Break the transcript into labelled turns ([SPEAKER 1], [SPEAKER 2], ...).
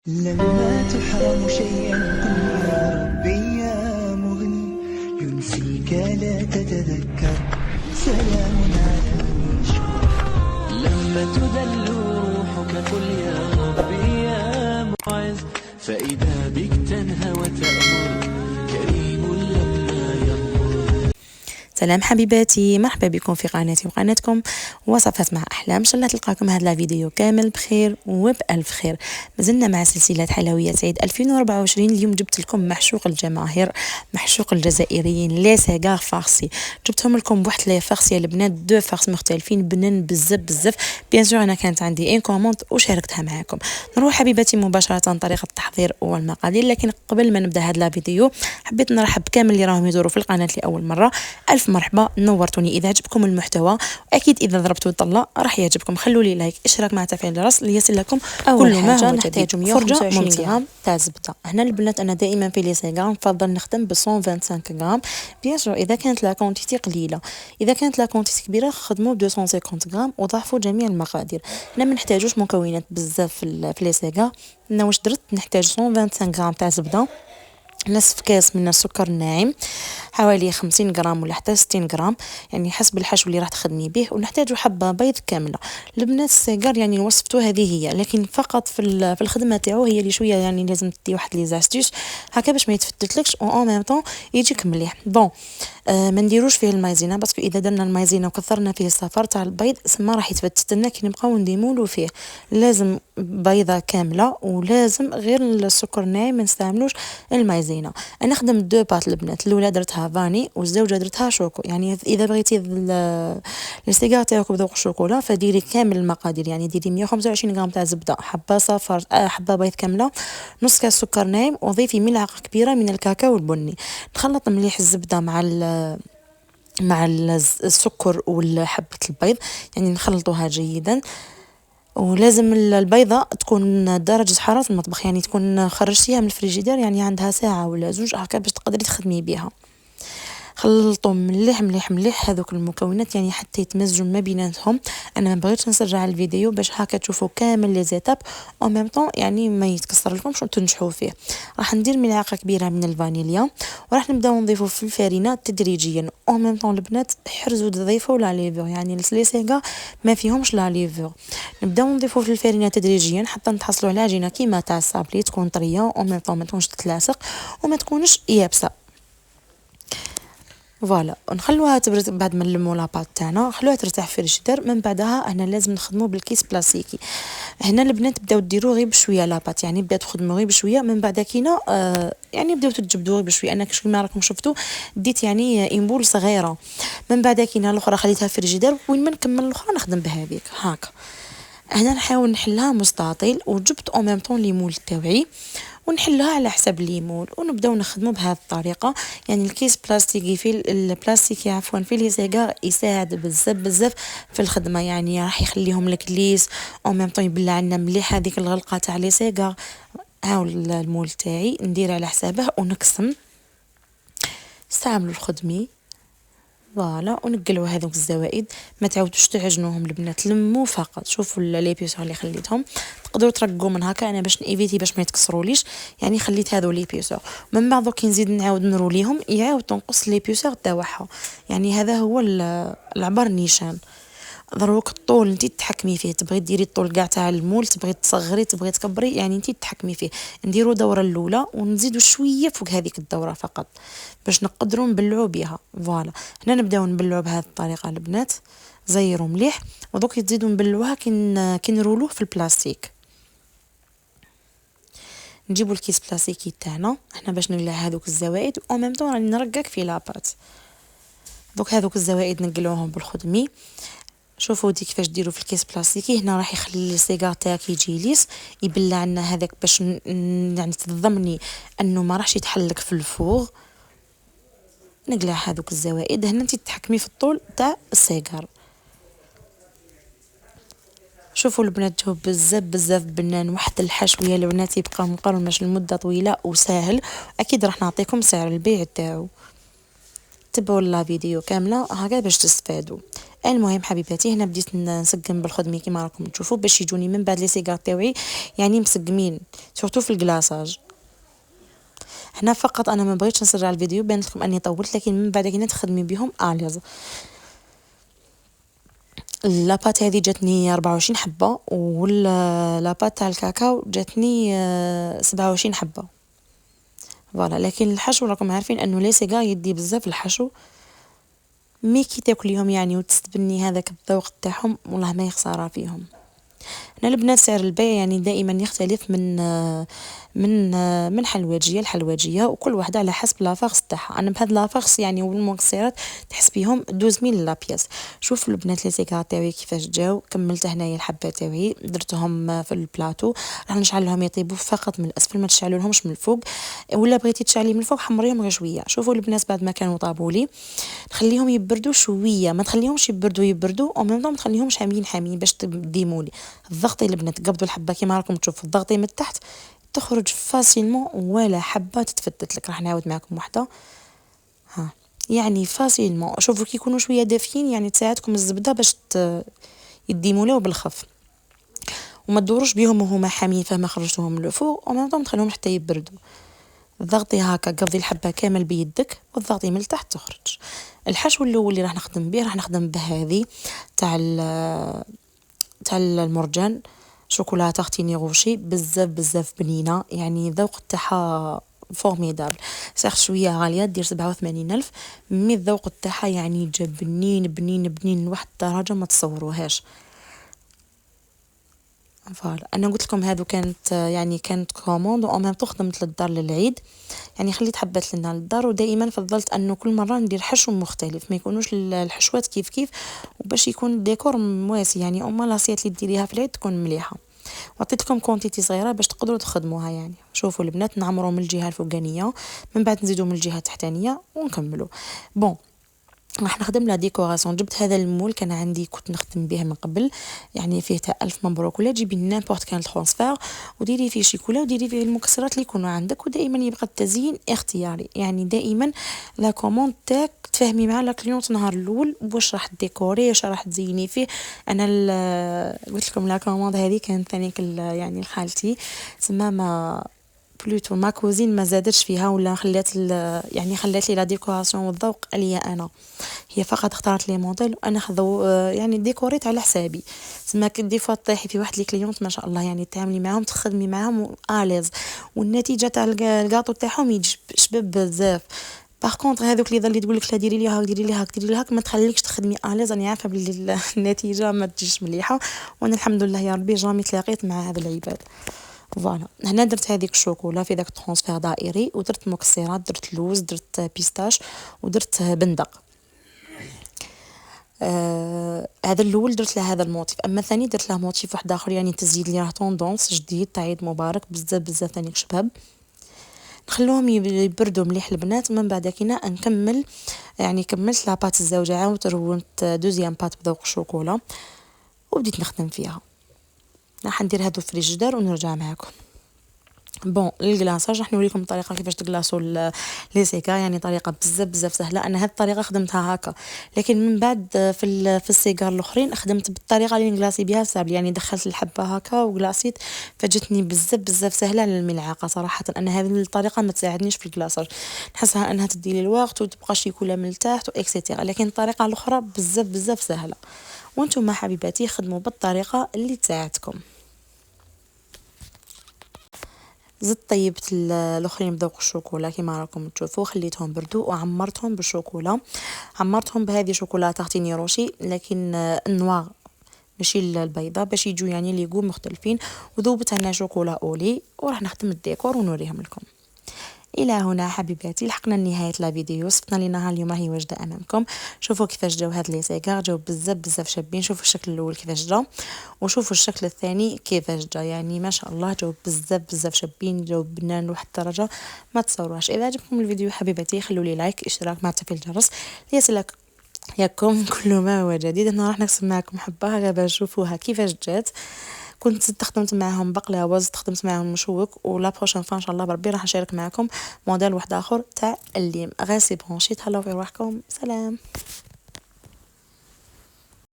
[SPEAKER 1] لما تحرم شيئا قل يا ربي يا مغني، ينسيك لا تتذكر، سلام على من يشكر.
[SPEAKER 2] لما تدل روحك قل يا ربي يا معز، فإذا بك تنهى وتأمر، كريم لما يغفر.
[SPEAKER 3] سلام حبيباتي، مرحبا بكم في قناتي وقناتكم وصفات مع احلام. ان شاء الله تلقاكم هذا الفيديو كامل بخير وبالف خير. مازلنا مع سلسله حلويات عيد 2024. اليوم جبت لكم محشوق الجماهير، محشوق الجزائريين لي سيغار فارسي. جبتهم لكم بواحد لي فارس يا البنات، دو فارس مختلفين، بنن بزاف بزاف. بيان سور انا كانت عندي ان كوموند وشاركتها معكم. نروح حبيباتي مباشره طريقه التحضير والمقادير، لكن قبل ما نبدا هذا الفيديو حبيت نرحب كامل اللي راهم يزوروا في القناه لاول مره. الف مرحبا، نورتوني. اذا عجبكم المحتوى واكيد اذا ضربتوا طله راح يعجبكم، خلوا لي لايك، اشتراك مع تفعيل الجرس ليصل لكم كل ما هو نحتاج. 125 غرام تاع الزبده. هنا البنات انا دائما في لي سيغار نفضل نخدم ب 125 غرام. بيان سور اذا كانت لا كونتيتي قليله، اذا كانت لا كونتيتي كبيره خدموا ب 250 غرام وضاعفوا جميع المقادير. هنا ما نحتاجوش مكونات بزاف في لي سيغار. انا واش درت، نحتاج 125 غرام تاع زبده، نصف كاس من السكر الناعم، حوالي 50 غرام ولا حتى 60 غرام، يعني حسب الحشو اللي راح تخدمي به. ونحتاج حبه بيض كامله. البنات السيغار يعني وصفته هذه هي، لكن فقط في الخدمه تاعو هي اللي شويه يعني لازم تدي واحد لي زاستيس هكا باش ما يتفتتلكش او ميم طون يجيك مليح. بون ما نديروش فيه المايزينا، باسكو اذا درنا المايزينا وكثرنا فيه الصفار تاع البيض سما راح يتفتت لنا كي نبقاو نديمولو فيه. لازم بيضه كامله، ولازم غير السكر الناعم، ما نستعملوش المايزينا. انا خدمت دو بات البنات، الاولى درتها فاني والزوجه درتها شوكو. يعني اذا بغيتي السيغار تاعك بذوق الشوكولا فديري كامل المقادير، يعني ديري 125 غرام تاع زبده، حبه صفر، حبه بيض كامله، نص كاس سكر ناعم، وضيفي ملعقه كبيره من الكاكاو البني. نخلط مليح الزبده مع السكر وحبه البيض، يعني نخلطوها جيدا. ولازم البيضة تكون درجة حرارة المطبخ، يعني تكون خرجتيها من الفريجيدير، يعني عندها ساعة ولا زوج هكا باش تقدري تخدمي بها. خلطوا مليح مليح مليح هذوك المكونات، يعني حتى يتمزجوا ما بيناتهم. انا ما بغيتش نسرع الفيديو باش هكا تشوفوا كامل لي زيتاب او ميم طون، يعني ما يتكسر لكمش وتنجحوا فيه. راح ندير ملعقه كبيره من الفانيليا، وراح نبداو نضيفوا في الفارينه تدريجيا او ميم طون. البنات حرزوا تضيفوا لا ليفور، يعني لي سيغا ما فيهمش لا ليفور. نبداو نضيفوا في الفارينه تدريجيا حتى نتحصلوا على عجينه كيما تاع الصابلي، تكون طريه او ميم طون ما تكونش تتلاصق وما تكونش يابسه. فوالا، نخلوها تبرد. بعد ما نلمو لاباط تاعنا نخلوها ترتاح في الفريجيدير. من بعدها هنا لازم نخدمو بالكيس بلاستيكي. هنا البنات بداو ديرو غير بشويه لاباط، يعني بدات تخدمو غير بشويه. من بعد كينا يعني بداو تجبدو غير بشويه. انا كيما راكم شفتوا ديت يعني امبول صغيره. من بعد كينا الاخرى خليتها في الفريجيدير، وين ما نكمل الاخرى نخدم بهذيك هاكا. هنا نحاول نحلها مستطيل، وجبت او ميم طون لي مول تاوعي ونحلها على حسب الليمون، ونبداو نخدموا بهذه الطريقه. يعني الكيس بلاستيكي في البلاستيكي عفوا في لي سيغار يساعد بزاف بزاف في الخدمه، يعني راح يخليهم لك ليس او ميم طون يبلع لنا مليح هذيك الغلقه تاع لي سيغار. هاو المول تاعي ندير على حسابه ونقسم. استعملوا الخدمي فوالا، ونقلوا هذوك الزوائد. ما تعاودوش تعجنوهم البنات، لموا فقط. شوفوا لي بيسور اللي خليتهم تقدروا ترقوا من هكا، انا باش نيفيتي باش ما يتكسروليش، يعني خليت هذو لي بيسور. من بعد كي نزيد نعاود نروليهم يعاود تنقص لي بيسور تاعها. يعني هذا هو العبر نيشان. دروك الطول انتي تتحكمي فيه، تبغي ديري الطول كاع تاع المول، تبغي تصغري، تبغي تكبري، يعني انتي تتحكمي فيه. نديرو دوره الاولى ونزيدو شويه فوق هذيك الدوره فقط باش نقدروا نبلعوا بها. فوالا، هنا نبداو نبلعوا بهذه الطريقه البنات. زيروا مليح ودوك تزيدوا نبلعوها كي نرولوه في البلاستيك. نجيبوا الكيس بلاستيكي تاعنا احنا باش نقلع هذوك الزوائد، او ميم طون راني نرقق في لاباط. دوك هذوك الزوائد نقلعوهم بالخدمي. شوفوا دي كيفاش ديروا في الكيس بلاستيكي. هنا راح يخلي السيغار تاعك يجي ليس، يبلع لنا هذاك باش يعني تضمني انه ما راحش يتحلك في الفوغ. نقلع هذوك الزوائد. هنا انت تتحكمي في الطول تاع السيغار. شوفوا البنات جاوب بزاف بزاف بنان، واحد الحشويه البنات يبقى مقرمش لمده طويله وسهل. اكيد راح نعطيكم سعر البيع تاعو. تبعوا لا فيديو كامله هكا باش تستفادوا. المهم حبيباتي هنا بديت نسقم بالخدمي كيما راكم تشوفوا باش يجوني من بعد لي سيغار تاوعي يعني مسقمين سورتو في الكلاصاج. هنا فقط انا ما بغيتش نسرع الفيديو بانت لكم اني طولت، لكن من بعد كي تخدمي بهم اليز. لاباط هذه جاتني 24 حبه، واللاباط تاع الكاكاو جاتني 27 حبه فوالا. لكن الحشو راكم عارفين انه لي سيغار يدي بزاف الحشو، مي كي تاكليهم يعني وتستبني هذاك الذوق تاعهم والله ما يخسر فيهم. هنا البنات سعر البيع يعني دائما يختلف من حلواجيه لحلواجيه، وكل واحده على حسب لافاغس تاعها. انا بهاد لافاغس يعني والمكسرات تحسبيهم 12000 لا بياس. شوفوا البنات لي سيغار تاعي كيفاش جاو، كملت هنايا الحبه تاعي درتهم في البلاطو، راح نشعلهم يطيبوا فقط من الاسفل ما تشعلولهمش من الفوق، ولا بغيتي تشعلي من الفوق حمريهم غير شويه. شوفوا البنات بعد ما كانوا طابولي نخليهم يبردوا شويه، ما تخليهمش يبردوا او ميم ما تخليهمش حامين باش تديمولي. الضغط البنات قبضوا الحبه كيما راكم تشوفوا الضغط من التحت تخرج فاسيلمون ولا حبه تتفتت لك. راح نعاود معكم وحده ها يعني فاسيلمون. شوفوا كي يكونوا شويه دافيين يعني تساعدكم الزبده باش يديمولاو بالخف، وما تدوروش بهم وهما حامين فما خرجتوهم لفوق وما تخليهم حتى يبردوا. ضغطي هكا قبضي الحبه كامل بيدك والضغطي من التحت تخرج. الحشو الاول اللي راح نخدم به راح نخدم بهذه تاع المرجان شوكولاته اختيني غوشي بزاف بنينه، يعني ذوق تاعها فورميدابل. صح شويه غاليه دير 87000 مي الذوق تاعها يعني جا بنين لواحد الدرجه ما تصوروهاش. فوالا انا قلت لكم هذو كانت كوموند او ميم خدمت للدار للعيد، يعني خليت حبات لنا للدار. ودائما فضلت انه كل مره ندير حشو مختلف، ما يكونوش الحشوات كيف وباش يكون الديكور مواسي، يعني اما لاسيات اللي ديريها في العيد تكون مليحه. وعطيت لكم كونتيتي صغيره باش تقدروا تخدموها. يعني شوفوا البنات نعمروا من الجهه الفوقانيه من بعد نزيدوا من الجهه التحتانيه ونكملوا. بون راح نخدم لا ديكوراسيون. جبت هذا المول كان عندي كنت نخدم به من قبل، يعني فيه تاع 1000 مبروك. ولا جيبي نيمبورط كان ترانسفير وديري فيه شيكولا وديري فيه المكسرات اللي يكونوا عندك، ودائما يبقى التزيين اختياري. يعني دائما لا كوموند تاعك تفهمي مع لا كليونت نهار الاول واش راح ديكوري واش راح تزيني فيه. انا قلت لكم لا كوموند هذه كانت ثاني يعني لخالتي تما ما بلوتو ما كوزين ما زادتش فيها ولا خلات يعني خلات لي لا ديكوراسيون والذوق ليا انا. هي فقط اختارت لي موديل وانا خذو يعني ديكوريت على حسابي. تما دي فوا طيحي في واحد لي كليونط ما شاء الله يعني تعاملي معاهم تخدمي معاهم اليز، والنتيجه تاع الكاطو تاعهم يجي شباب بزاف. باغ كونطخ هذوك اللي ظل تقول لك لا ديري لي هاك ديري لي هاك ديري لي هاك ما تخليكش تخدمي اليز. راني عارفه بلي النتيجه ما تجيش مليحه، وانا الحمد لله يا ربي جامي تلاقيت مع هذا العباد. فوالا هنا درت هذيك الشوكولا في داك الترانسفير دائري، ودرت مكسرات درت لوز درت بيستاش ودرت بندق. هذا الاول درت له هذا الموتيف، اما الثاني درت له موتيف واحد اخر يعني تزيد لي راه طوندونس جديد تاع عيد مبارك بزاف ثاني شباب. نخلوهم يبردوا مليح البنات. من بعد كينا نكمل يعني كملت لاباط الزوجه عاودت رونت دوزيام بات بذوق الشوكولا وبديت نخدم فيها. راح ندير هادو فريجدار ونرجع معاكم. بون للكلاصاج راح نوريكم الطريقه كيفاش تكلاصوا لي سيكا، يعني طريقه بزاف سهله. انا هاد الطريقه خدمتها هكا، لكن من بعد في السيجار الاخرين خدمت بالطريقه اللي نكلاصي بها سابل، يعني دخلت الحبه هكا وكلاصيت فجتني بزاف سهله على الملعقه. صراحه انا هذه الطريقه ما تساعدنيش في الكلاصاج، نحسها انها تدي لي الوقت وتبقى شيكولا من التحت واكسيتيرا، لكن الطريقه الاخرى بزاف سهله. وانتم حبيباتي خدموا بالطريقه اللي تساعدكم. زدت طيبت الاخرين بذوق الشوكولا كيما راكم تشوفوا، خليتهم بردوا وعمرتهم بالشوكولا. عمرتهم بهذه شوكولاته اختي روشي لكن النوار ماشي البيضه باش يجوا يعني لي جو مختلفين. وذوبت هنا شوكولا اولي وراح نخدم الديكور ونوريهم لكم. الى هنا حبيباتي لحقنا لنهايه لا فيديو. صفتنا لنا اليوم هي واجده امامكم. شوفوا كيفاش جاو هاد لي سيكار، جاو بزاف شابين. شوفوا الشكل الاول كيفاش جا وشوفوا الشكل الثاني كيفاش جا، يعني ما شاء الله جاو بزاف شابين، جاو بنان لواحد الدرجه ما تصوروهاش. اذا عجبكم الفيديو حبيباتي خلوا لي لايك اشتراك مع تفعيل الجرس ليصلك ياكم كل ما هو جديد. انا راح نقسم معكم حبه غير باش تشوفوها كيفاش جات. كنت استخدمت معاهم بقلاوه، استخدمت معاهم مشوك، ولا بروشين فان ان شاء الله بربي راح نشارك معكم موديل واحد اخر تاع الليم. غير سي برونشي تهلاو في روحكم. سلام.